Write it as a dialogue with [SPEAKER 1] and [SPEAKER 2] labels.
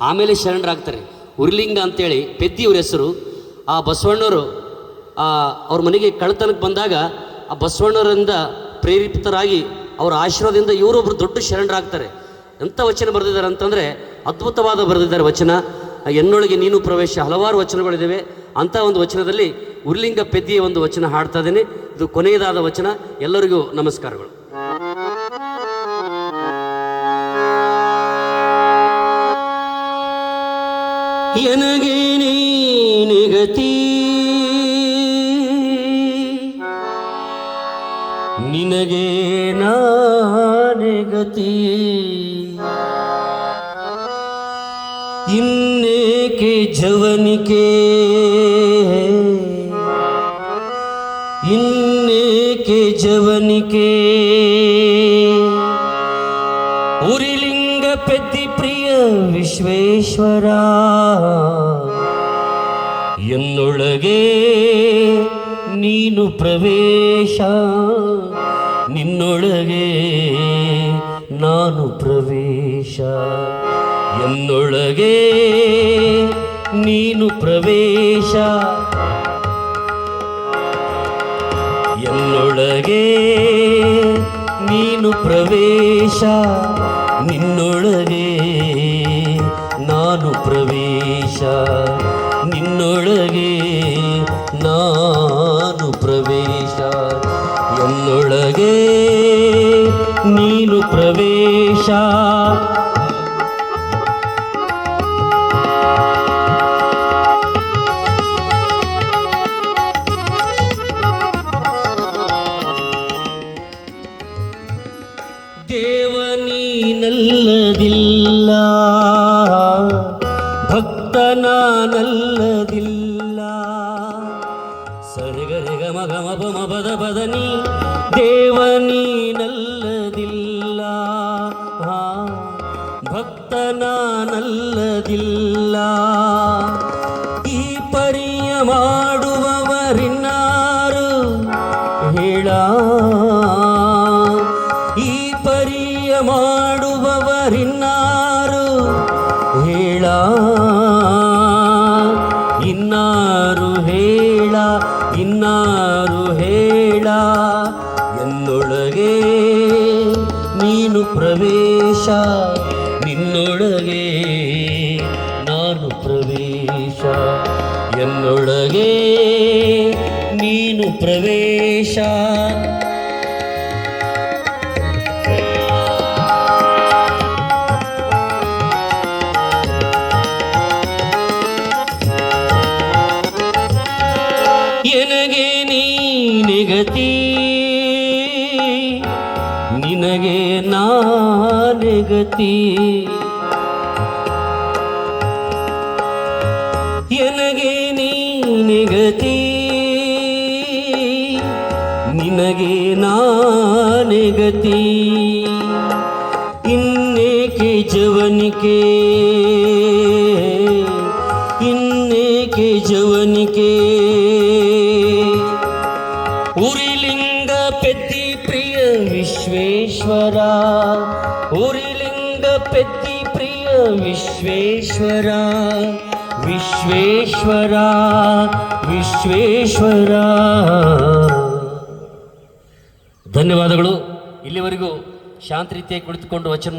[SPEAKER 1] ಆಮೇಲೆ ಶರಣರಾಗ್ತಾರೆ. ಉರ್ಲಿಂಗ ಅಂತೇಳಿ ಪೆದ್ದಿಯವ್ರ ಹೆಸರು. ಆ ಬಸವಣ್ಣವರು ಅವ್ರ ಮನೆಗೆ ಕಳ್ತನಕ್ಕೆ ಬಂದಾಗ ಆ ಬಸವಣ್ಣವರಿಂದ ಪ್ರೇರಿತರಾಗಿ ಅವರ ಆಶೀರ್ವಾದದಿಂದ ಇವರೊಬ್ಬರು ದೊಡ್ಡ ಶರಣರಾಗ್ತಾರೆ. ಎಂಥ ವಚನ ಬರೆದಿದ್ದಾರೆ ಅಂತಂದರೆ ಅದ್ಭುತವಾದ ಬರೆದಿದ್ದಾರೆ ವಚನ. ಎನ್ನೊಳಗೆ ನೀನು ಪ್ರವೇಶ, ಹಲವಾರು ವಚನಗಳಿದ್ದಾವೆ. ಅಂಥ ಒಂದು ವಚನದಲ್ಲಿ ಉರ್ಲಿಂಗ ಪೆದ್ದಿಯ ಒಂದು ವಚನ ಹಾಡ್ತಾ ಇದ್ದೇನೆ. ಇದು ಕೊನೆಯದಾದ ವಚನ. ಎಲ್ಲರಿಗೂ ನಮಸ್ಕಾರಗಳು. ಎನಗೆ ನೀನೆಗತಿ, ನಿನಗೆ ನಾನೆಗತಿ, ಇನ್ನೇಕೆ ಜವನಿಕೆ, ಇನ್ನೇಕೆ ಜವನಿಕೆ, ಉರಿಲಿಂಗ ಪೆದ್ದಿ ಪ್ರಿಯ ವಿಶ್ವೇಶ್ವರ, ಎನ್ನೊಳಗೆ ನೀನು ಪ್ರವೇಶ, ನಿನ್ನೊಳಗೆ ನಾನು ಪ್ರವೇಶ, ಎನ್ನೊಳಗೆ ನೀನು ಪ್ರವೇಶ, ಎನ್ನೊಳಗೆ ನೀನು ಪ್ರವೇಶ, ನಿನ್ನೊಳಗೆ ನಾನು ಪ್ರವೇಶ, ನಿನ್ನೊಳಗೆ ನಾನು ಪ್ರವೇಶ, ಎನ್ನೊಳಗೆ ನೀನು ಪ್ರವೇಶ. ದೇವನೀನಲ್ಲದಿಲ್ಲ, ಭಕ್ತನಾನಲ್ಲದಿಲ್ಲ, ಸರಿಗರಿಗ ಮಗ ಮಪ ಮಪದ ಪದನಿ, ದೇವನೀನಲ್ಲದಿಲ್ಲ, ಭಕ್ತನಾನಲ್ಲದಿಲ್ಲ, ಈ ಪರಿಯ ಮಾಡುವವರಿನ್ನಾರು ಹೇಳ, ಈ ಪರಿಯ ಮಾಡುವವರಿನ್ನಾರು ಹೇಳ, ಇನ್ನಾರು ಹೇಳ, ಇನ್ನಾರು ಹೇಳ, ಎನ್ನೊಳಗೆ ನೀನು ಪ್ರವೇಶ, ನಿನ್ನೊಳಗೆ ನಾನು ಪ್ರವೇಶ, ಎನ್ನೊಳಗೆ ನೀನು ಪ್ರವೇಶ. ಎನಗೆ ನೀನೆಗತಿ, ನಿನಗೆ ನಾನೆಗತಿ, ಎನಗೆ ನೀನೆಗತಿ, ನಿನಗೆ ನಾನೆಗತಿ, ಇನ್ನೇಕೆ ಜವನಿಕೆ, ಇನ್ನೇಕೆ ಜವನಿಕೆ, ಉರಿಲಿಂಗ ಪೆದ್ದಿ ಪ್ರಿಯ ವಿಶ್ವೇಶ್ವರ, ಉರಿಲಿಂಗ ಪೆದ್ದಿ ಪ್ರಿಯ ವಿಶ್ವೇಶ್ವರ, ವಿಶ್ವೇಶ್ವರ, ವಿಶ್ವೇಶ್ವರ. ಧನ್ಯವಾದಗಳು. ಇಲ್ಲಿವರೆಗೂ ಶಾಂತ ರೀತಿಯಾಗಿ ಕುಳಿತುಕೊಂಡು ವಚನ